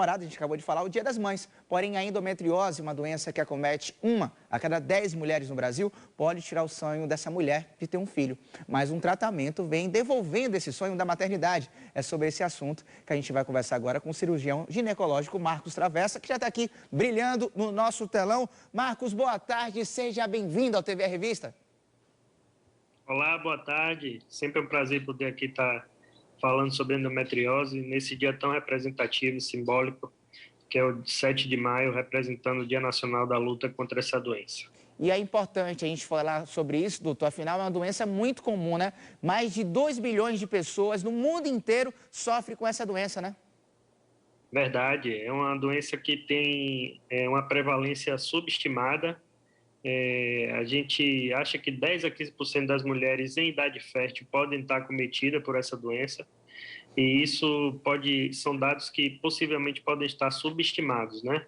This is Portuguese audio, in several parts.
A gente acabou de falar, o Dia das Mães. Porém, a endometriose, uma doença que acomete 1 a cada 10 mulheres no Brasil, pode tirar o sonho dessa mulher de ter um filho. Mas um tratamento vem devolvendo esse sonho da maternidade. É sobre esse assunto que a gente vai conversar agora com o cirurgião ginecológico Marcos Travessa, que já está aqui brilhando no nosso telão. Marcos, boa tarde, seja bem-vindo ao TV Revista. Olá, boa tarde. Sempre é um prazer poder aqui estar falando sobre endometriose nesse dia tão representativo e simbólico, que é o 7 de maio, representando o Dia Nacional da Luta contra essa doença. E é importante a gente falar sobre isso, doutor, afinal é uma doença muito comum, né? Mais de 2 bilhões de pessoas no mundo inteiro sofrem com essa doença, né? Verdade, é uma doença que tem uma prevalência subestimada. A gente acha que 10 a 15% das mulheres em idade fértil podem estar acometidas por essa doença, e isso são dados que possivelmente podem estar subestimados, né?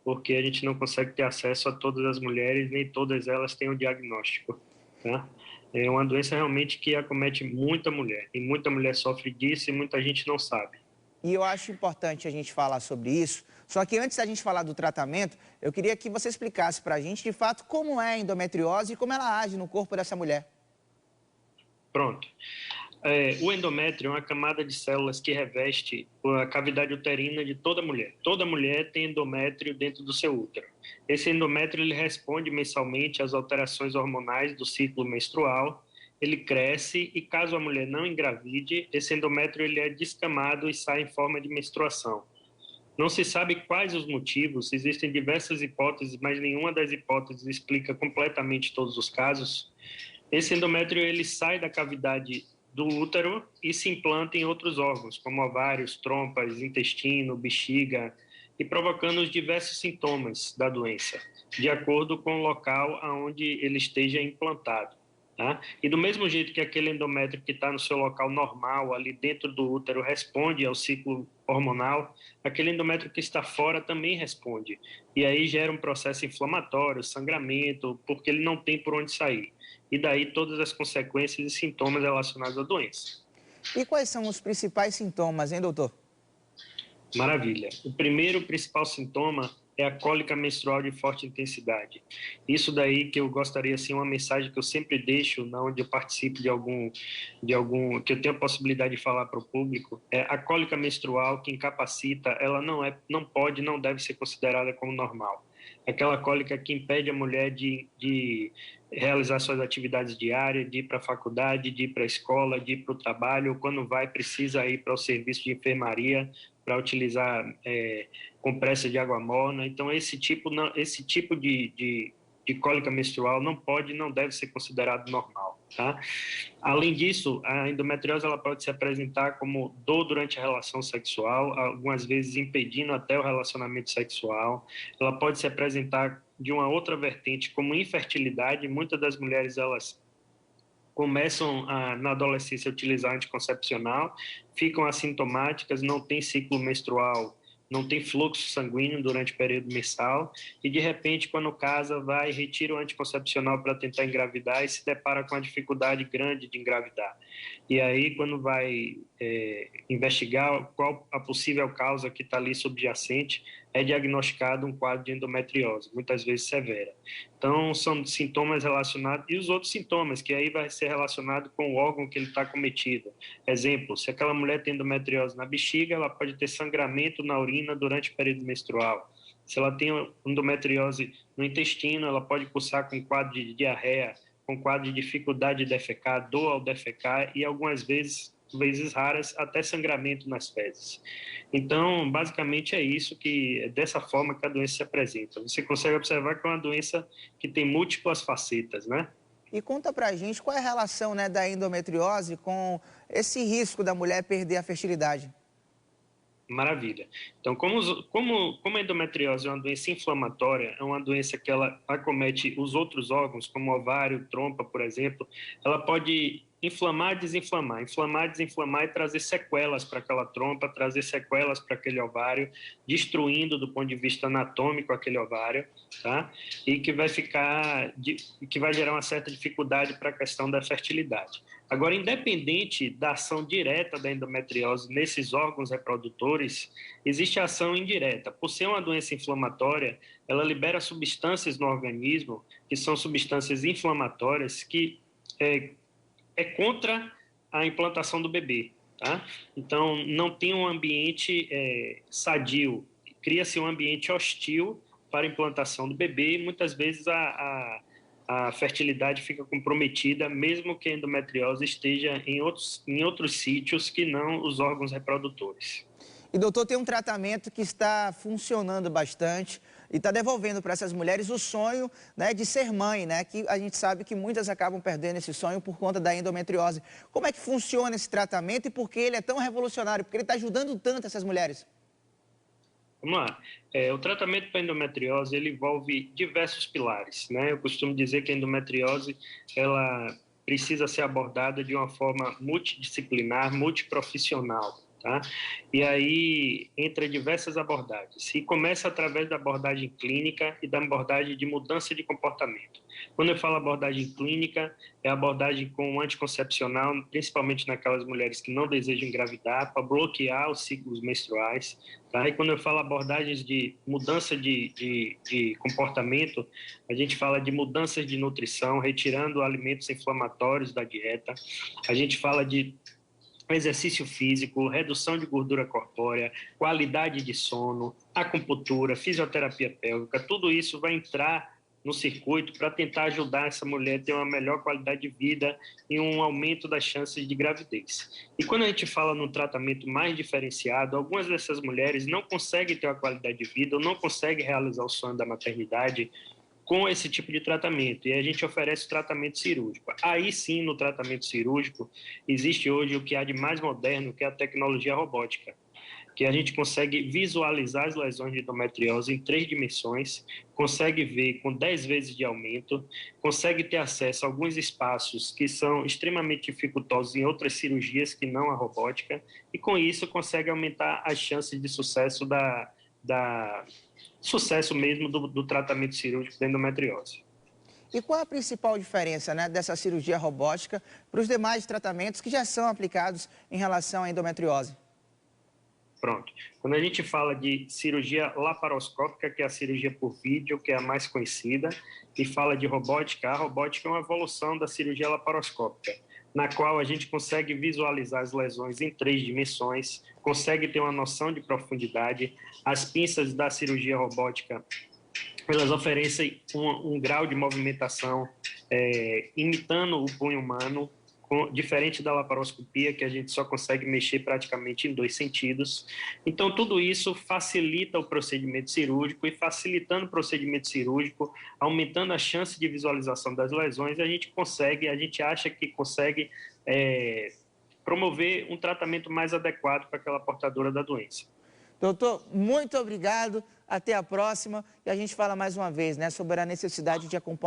Porque a gente não consegue ter acesso a todas as mulheres, nem todas elas têm o diagnóstico, tá? É uma doença realmente que acomete muita mulher, e muita mulher sofre disso e muita gente não sabe. E eu acho importante a gente falar sobre isso. Só que antes da gente falar do tratamento, eu queria que você explicasse para a gente, de fato, como é a endometriose e como ela age no corpo dessa mulher. Pronto. O endométrio é uma camada de células que reveste a cavidade uterina de toda mulher. Toda mulher tem endométrio dentro do seu útero. Esse endométrio ele responde mensalmente às alterações hormonais do ciclo menstrual. Ele cresce e, caso a mulher não engravide, esse endométrio ele é descamado e sai em forma de menstruação. Não se sabe quais os motivos, existem diversas hipóteses, mas nenhuma das hipóteses explica completamente todos os casos. Esse endométrio ele sai da cavidade do útero e se implanta em outros órgãos, como ovários, trompas, intestino, bexiga, e provocando os diversos sintomas da doença, de acordo com o local onde ele esteja implantado. Tá? E do mesmo jeito que aquele endométrio que está no seu local normal, ali dentro do útero, responde ao ciclo hormonal, aquele endométrio que está fora também responde. E aí gera um processo inflamatório, sangramento, porque ele não tem por onde sair. E daí todas as consequências e sintomas relacionados à doença. E quais são os principais sintomas, hein, doutor? Maravilha. O primeiro principal sintoma é a cólica menstrual de forte intensidade. Isso daí que eu gostaria, assim, uma mensagem que eu sempre deixo, onde eu participo de algum, que eu tenho a possibilidade de falar para o público, é a cólica menstrual que incapacita, ela não pode, não deve ser considerada como normal. Aquela cólica que impede a mulher de realizar suas atividades diárias, de ir para a faculdade, de ir para a escola, de ir para o trabalho, ou quando vai, precisa ir para o serviço de enfermaria para utilizar compressa de água morna. Então, esse tipo de cólica menstrual não pode, não deve ser considerado normal, tá? Além disso, a endometriose ela pode se apresentar como dor durante a relação sexual, algumas vezes impedindo até o relacionamento sexual. Ela pode se apresentar de uma outra vertente como infertilidade. Muitas das mulheres elas começam na adolescência a utilizar anticoncepcional, ficam assintomáticas, não tem ciclo menstrual, não tem fluxo sanguíneo durante o período mensal e, de repente, quando casa, vai, retira o anticoncepcional para tentar engravidar e se depara com uma dificuldade grande de engravidar. E aí, quando vai investigar qual a possível causa que está ali subjacente, é diagnosticado um quadro de endometriose, muitas vezes severa. Então, são sintomas relacionados, e os outros sintomas, que aí vai ser relacionado com o órgão que ele está cometido. Exemplo, se aquela mulher tem endometriose na bexiga, ela pode ter sangramento na urina durante o período menstrual. Se ela tem endometriose no intestino, ela pode cursar com quadro de diarreia, com quadro de dificuldade de defecar, dor ao defecar e algumas vezes raras, até sangramento nas fezes. Então, basicamente é isso, que é dessa forma que a doença se apresenta. Você consegue observar que é uma doença que tem múltiplas facetas, né? E conta pra gente qual é a relação, né, da endometriose com esse risco da mulher perder a fertilidade. Maravilha. Então, como a endometriose é uma doença inflamatória, é uma doença que ela acomete os outros órgãos, como ovário, trompa, por exemplo, ela pode inflamar, desinflamar e trazer sequelas para aquela trompa, trazer sequelas para aquele ovário, destruindo do ponto de vista anatômico aquele ovário, tá? E que vai gerar uma certa dificuldade para a questão da fertilidade. Agora, independente da ação direta da endometriose nesses órgãos reprodutores, existe a ação indireta. Por ser uma doença inflamatória, ela libera substâncias no organismo, que são substâncias inflamatórias, que é contra a implantação do bebê. Tá? Então, não tem um ambiente sadio, cria-se um ambiente hostil para a implantação do bebê e muitas vezes a fertilidade fica comprometida, mesmo que a endometriose esteja em outros sítios que não os órgãos reprodutores. E, doutor, tem um tratamento que está funcionando bastante e está devolvendo para essas mulheres o sonho, né, de ser mãe, né? Que a gente sabe que muitas acabam perdendo esse sonho por conta da endometriose. Como é que funciona esse tratamento e por que ele é tão revolucionário? Porque ele está ajudando tanto essas mulheres. Vamos lá. O tratamento para endometriose ele envolve diversos pilares, né? Eu costumo dizer que a endometriose ela precisa ser abordada de uma forma multidisciplinar, multiprofissional, tá? E aí entra diversas abordagens. E começa através da abordagem clínica e da abordagem de mudança de comportamento. Quando eu falo abordagem clínica, é a abordagem com anticoncepcional, principalmente naquelas mulheres que não desejam engravidar, para bloquear os ciclos menstruais. Tá? E quando eu falo abordagens de mudança de comportamento, a gente fala de mudanças de nutrição, retirando alimentos inflamatórios da dieta. A gente fala de exercício físico, redução de gordura corpórea, qualidade de sono, acupuntura, fisioterapia pélvica, tudo isso vai entrar no circuito para tentar ajudar essa mulher a ter uma melhor qualidade de vida e um aumento das chances de gravidez. E quando a gente fala num tratamento mais diferenciado, algumas dessas mulheres não conseguem ter uma qualidade de vida ou não conseguem realizar o sonho da maternidade com esse tipo de tratamento, e a gente oferece o tratamento cirúrgico. Aí sim, no tratamento cirúrgico, existe hoje o que há de mais moderno, que é a tecnologia robótica, que a gente consegue visualizar as lesões de endometriose em 3 dimensões, consegue ver com 10 vezes de aumento, consegue ter acesso a alguns espaços que são extremamente dificultosos em outras cirurgias que não a robótica, e com isso consegue aumentar as chances de sucesso sucesso mesmo do tratamento cirúrgico da endometriose. E qual a principal diferença, né, dessa cirurgia robótica para os demais tratamentos que já são aplicados em relação à endometriose? Pronto. Quando a gente fala de cirurgia laparoscópica, que é a cirurgia por vídeo, que é a mais conhecida, e fala de robótica, a robótica é uma evolução da cirurgia laparoscópica, na qual a gente consegue visualizar as lesões em 3 dimensões, consegue ter uma noção de profundidade. As pinças da cirurgia robótica, elas oferecem um grau de movimentação imitando o punho humano, diferente da laparoscopia, que a gente só consegue mexer praticamente em 2 sentidos. Então, tudo isso facilita o procedimento cirúrgico e facilitando o procedimento cirúrgico, aumentando a chance de visualização das lesões, a gente acha que consegue promover um tratamento mais adequado para aquela portadora da doença. Doutor, muito obrigado. Até a próxima. E a gente fala mais uma vez, né, sobre a necessidade de acompanhar